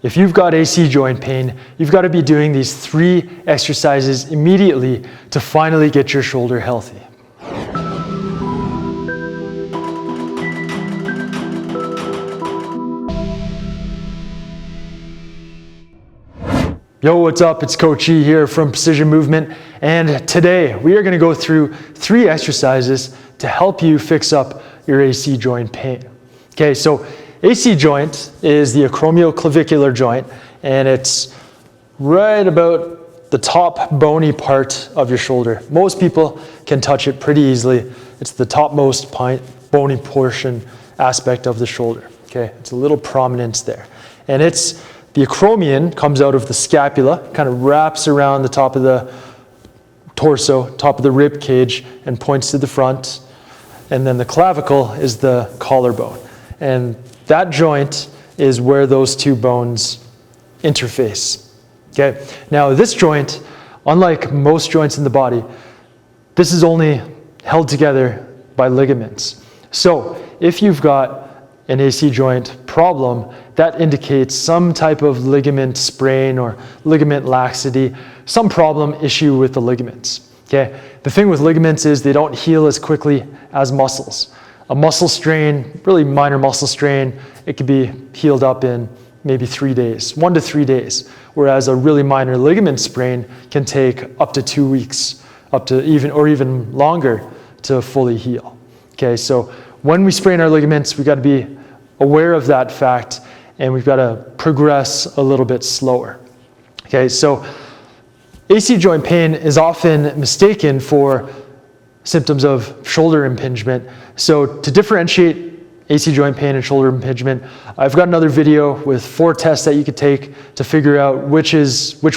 if you've got AC joint pain, you've got to be doing these 3 exercises immediately to finally get your shoulder healthy. Yo, what's up? It's Coach E here from Precision Movement, and today we are going to go through 3 exercises to help you fix up your AC joint pain. Okay, so AC joint is the acromioclavicular joint, and it's right about the top bony part of your shoulder. Most people can touch it pretty easily. It's the topmost bony portion aspect of the shoulder. Okay, it's a little prominence there, and the acromion comes out of the scapula, kind of wraps around the top of the torso, top of the rib cage, and points to the front. And then the clavicle is the collarbone. And that joint is where those 2 bones interface. Okay. Now this joint, unlike most joints in the body, this is only held together by ligaments. So if you've got an AC joint problem, that indicates some type of ligament sprain or ligament laxity, some problem issue with the ligaments. Okay? The thing with ligaments is they don't heal as quickly as muscles. A muscle strain, really minor muscle strain, it could be healed up in maybe 3 days, 1 to 3 days, whereas a really minor ligament sprain can take up to 2 weeks, up to even longer to fully heal. Okay, so when we sprain our ligaments, we got to be aware of that fact, and we've got to progress a little bit slower. Okay, so AC joint pain is often mistaken for symptoms of shoulder impingement. So to differentiate AC joint pain and shoulder impingement, I've got another video with 4 tests that you could take to figure out which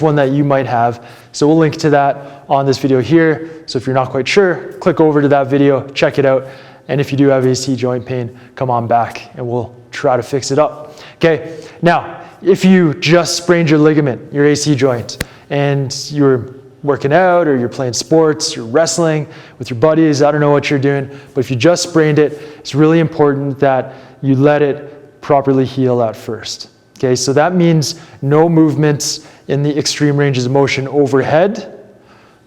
one that you might have. So we'll link to that on this video here. So if you're not quite sure, click over to that video, check it out. And if you do have AC joint pain, come on back and we'll try to fix it up. Okay, now, if you just sprained your ligament, your AC joint, and you're working out or you're playing sports, you're wrestling with your buddies, I don't know what you're doing, but if you just sprained it, it's really important that you let it properly heal at first. Okay, so that means no movements in the extreme ranges of motion overhead,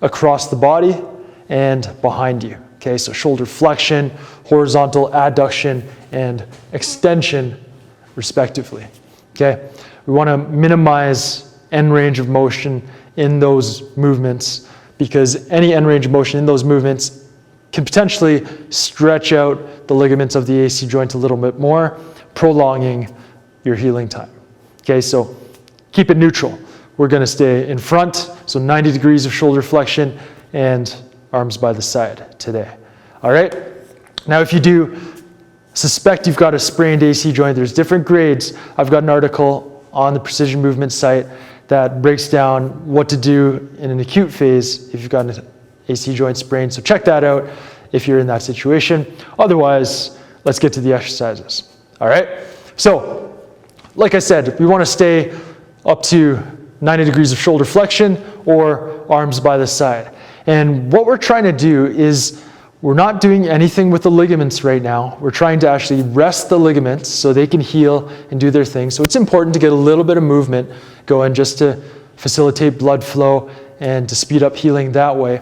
across the body, and behind you. Okay, so shoulder flexion, horizontal adduction, and extension, respectively. Okay, we want to minimize end range of motion in those movements because any end range of motion in those movements can potentially stretch out the ligaments of the AC joint a little bit more, prolonging your healing time. Okay, so keep it neutral. We're going to stay in front, so 90 degrees of shoulder flexion and arms by the side today. All right? Now, if you do suspect you've got a sprained AC joint, there's different grades. I've got an article on the Precision Movement site that breaks down what to do in an acute phase if you've got an AC joint sprain. So check that out if you're in that situation. Otherwise, let's get to the exercises. All right? So, like I said, we want to stay up to 90 degrees of shoulder flexion or arms by the side. And what we're trying to do is we're not doing anything with the ligaments right now. We're trying to actually rest the ligaments so they can heal and do their thing. So it's important to get a little bit of movement going just to facilitate blood flow and to speed up healing that way.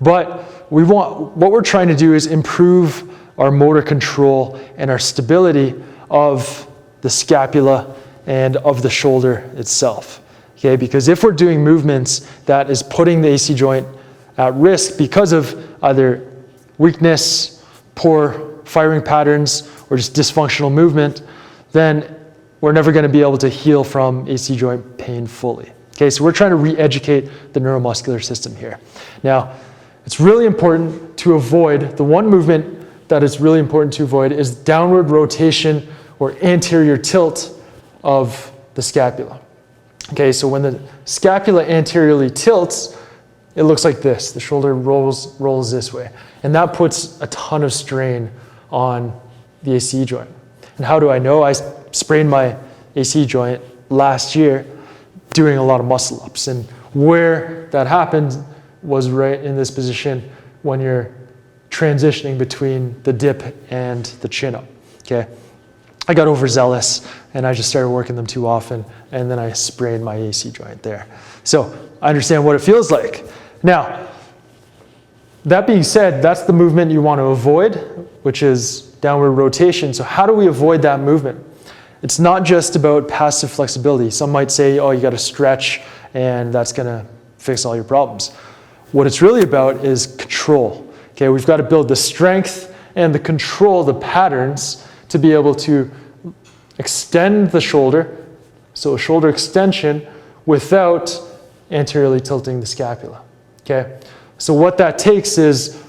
But what we're trying to do is improve our motor control and our stability of the scapula and of the shoulder itself. Okay, because if we're doing movements that is putting the AC joint at risk because of either weakness, poor firing patterns, or just dysfunctional movement, then we're never going to be able to heal from AC joint pain fully. Okay, so we're trying to re-educate the neuromuscular system here. Now, it's really important to avoid, the one movement that is really important to avoid is downward rotation or anterior tilt of the scapula. Okay, so when the scapula anteriorly tilts, it looks like this. The shoulder rolls this way. And that puts a ton of strain on the AC joint. And how do I know? I sprained my AC joint last year doing a lot of muscle ups. And where that happened was right in this position when you're transitioning between the dip and the chin up. Okay? I got overzealous and I just started working them too often, and then I sprained my AC joint there. So I understand what it feels like. Now, that being said, that's the movement you want to avoid, which is downward rotation. So how do we avoid that movement? It's not just about passive flexibility. Some might say, oh, you got to stretch and that's going to fix all your problems. What it's really about is control. Okay, we've got to build the strength and the control, the patterns, to be able to extend the shoulder, so a shoulder extension, without anteriorly tilting the scapula. Okay, so what that takes is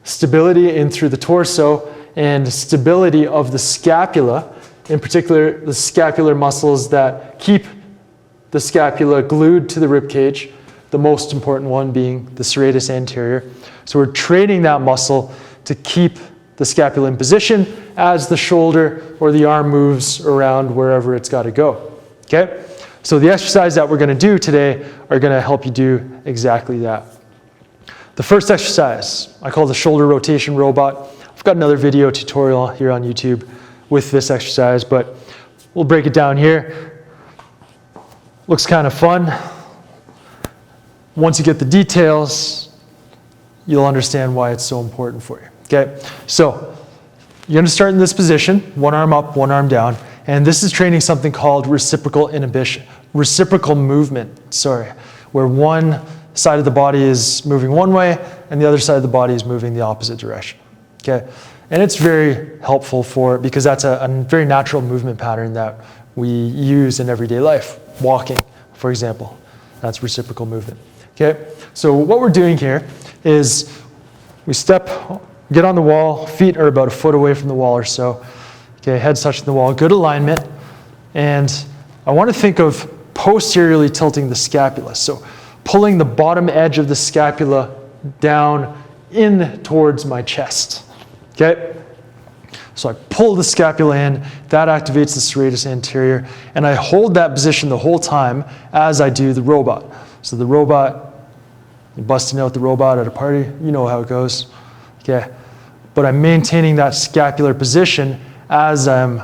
stability in through the torso and stability of the scapula, in particular the scapular muscles that keep the scapula glued to the rib cage, the most important one being the serratus anterior. So we're training that muscle to keep the scapula in position as the shoulder or the arm moves around wherever it's got to go. Okay? So the exercise that we're going to do today are going to help you do exactly that. The first exercise I call the shoulder rotation robot. I've got another video tutorial here on YouTube with this exercise, but we'll break it down here. Looks kind of fun. Once you get the details, you'll understand why it's so important for you. Okay, so you're going to start in this position, one arm up, one arm down, and this is training something called reciprocal inhibition, reciprocal movement, where one side of the body is moving one way and the other side of the body is moving the opposite direction. Okay, and it's very helpful because that's a very natural movement pattern that we use in everyday life. Walking, for example, that's reciprocal movement. Okay, so what we're doing here is we get on the wall, feet are about a foot away from the wall or so. Okay, head's touching the wall, good alignment. And I want to think of posteriorly tilting the scapula. So pulling the bottom edge of the scapula down in towards my chest. Okay? So I pull the scapula in, that activates the serratus anterior, and I hold that position the whole time as I do the robot. So the robot, you're busting out the robot at a party, you know how it goes. Okay? But I'm maintaining that scapular position as I'm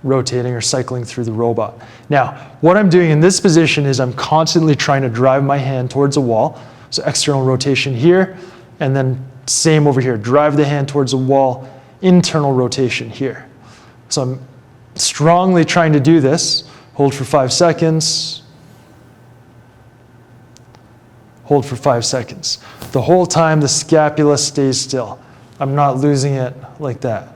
rotating or cycling through the robot. Now, what I'm doing in this position is I'm constantly trying to drive my hand towards a wall. So external rotation here, and then same over here. Drive the hand towards a wall, internal rotation here. So I'm strongly trying to do this. Hold for 5 seconds. Hold for 5 seconds. The whole time the scapula stays still. I'm not losing it like that.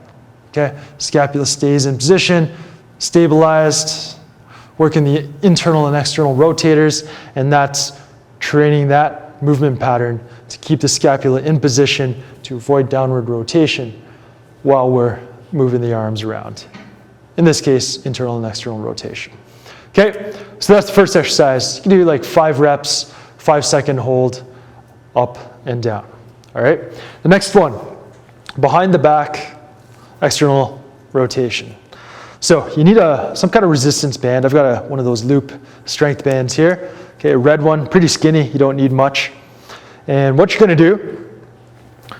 Okay? Scapula stays in position, stabilized, working the internal and external rotators, and that's training that movement pattern to keep the scapula in position to avoid downward rotation while we're moving the arms around. In this case, internal and external rotation. Okay, so that's the first exercise. You can do like 5 reps, 5-second hold, up and down. All right, the next one, behind the back, external rotation. So you need some kind of resistance band. I've got one of those loop strength bands here. Okay, a red one, pretty skinny, you don't need much. And what you're going to do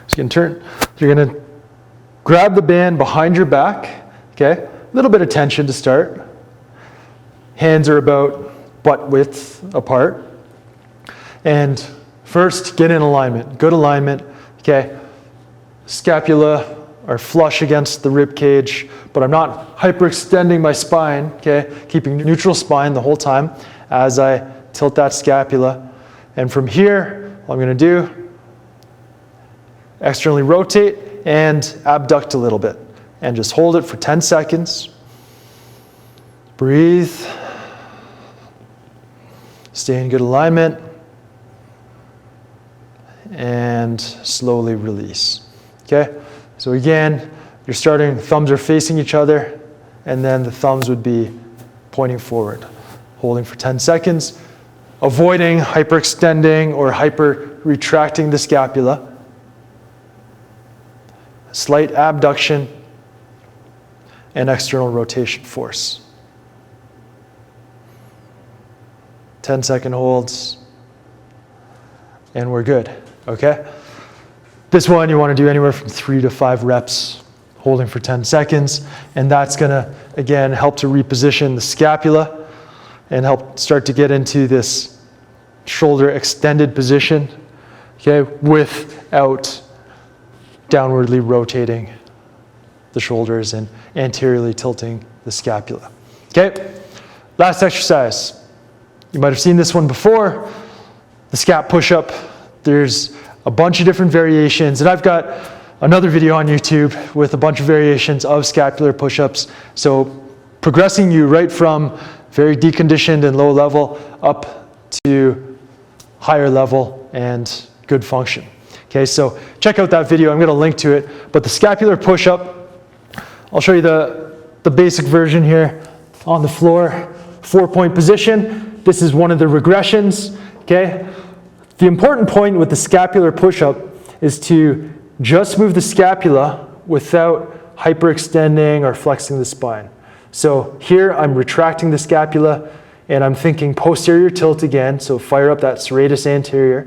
is you're going to grab the band behind your back. Okay, a little bit of tension to start. Hands are about butt width apart. And first, get in alignment, good alignment. Okay, scapula are flush against the rib cage, but I'm not hyperextending my spine, okay? Keeping neutral spine the whole time as I tilt that scapula. And from here, all I'm gonna do, externally rotate and abduct a little bit. And just hold it for 10 seconds. Breathe. Stay in good alignment. And slowly release, okay? So again, you're starting, thumbs are facing each other, and then the thumbs would be pointing forward. Holding for 10 seconds, avoiding hyperextending or hyper-retracting the scapula. Slight abduction and external rotation force. 10-second holds, and we're good, okay? This one you want to do anywhere from 3 to 5 reps, holding for 10 seconds. And that's gonna, again, help to reposition the scapula and help start to get into this shoulder extended position, okay, without downwardly rotating the shoulders and anteriorly tilting the scapula. Okay, last exercise. You might have seen this one before, the Scap Push Up. There's a bunch of different variations, and I've got another video on YouTube with a bunch of variations of scapular push-ups. So progressing you right from very deconditioned and low level up to higher level and good function. Okay, so check out that video. I'm going to link to it. But the scapular push-up, I'll show you the basic version here on the floor, 4-point position. This is one of the regressions. Okay, the important point with the scapular push-up is to just move the scapula without hyperextending or flexing the spine. So here I'm retracting the scapula and I'm thinking posterior tilt again, so fire up that serratus anterior.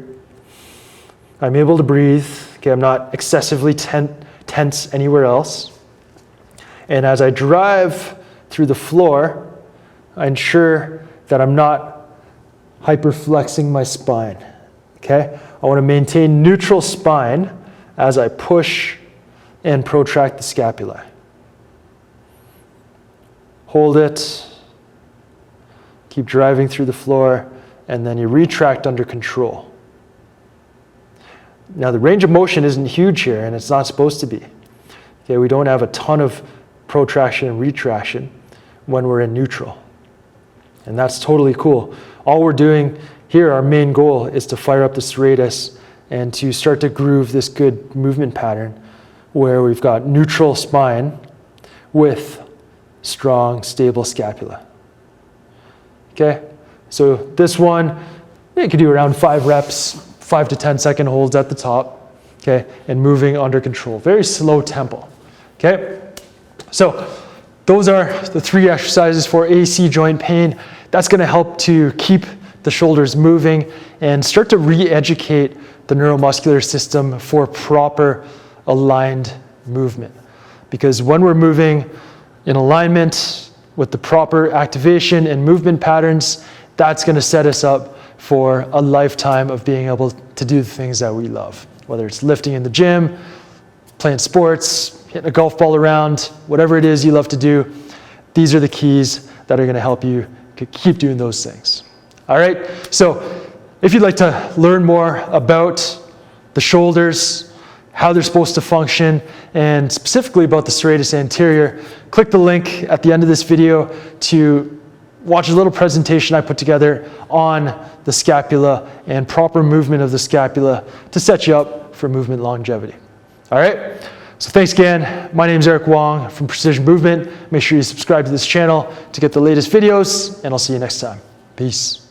I'm able to breathe, okay, I'm not excessively tense anywhere else. And as I drive through the floor, I ensure that I'm not hyperflexing my spine, okay? I want to maintain neutral spine as I push and protract the scapula. Hold it, keep driving through the floor, and then you retract under control. Now the range of motion isn't huge here, and it's not supposed to be. Okay, we don't have a ton of protraction and retraction when we're in neutral. And that's totally cool. All we're doing here, our main goal, is to fire up the serratus and to start to groove this good movement pattern where we've got neutral spine with strong, stable scapula. Okay, so this one, you can do around 5 reps, 5 to 10 second holds at the top, okay, and moving under control. Very slow tempo, okay? So those are the 3 exercises for AC joint pain. That's gonna help to keep the shoulders moving and start to re-educate the neuromuscular system for proper aligned movement. Because when we're moving in alignment with the proper activation and movement patterns, that's going to set us up for a lifetime of being able to do the things that we love. Whether it's lifting in the gym, playing sports, hitting a golf ball around, whatever it is you love to do, these are the keys that are going to help you keep doing those things. All right, so if you'd like to learn more about the shoulders, how they're supposed to function, and specifically about the serratus anterior, click the link at the end of this video to watch a little presentation I put together on the scapula and proper movement of the scapula to set you up for movement longevity. All right, so thanks again. My name is Eric Wong from Precision Movement. Make sure you subscribe to this channel to get the latest videos, and I'll see you next time. Peace.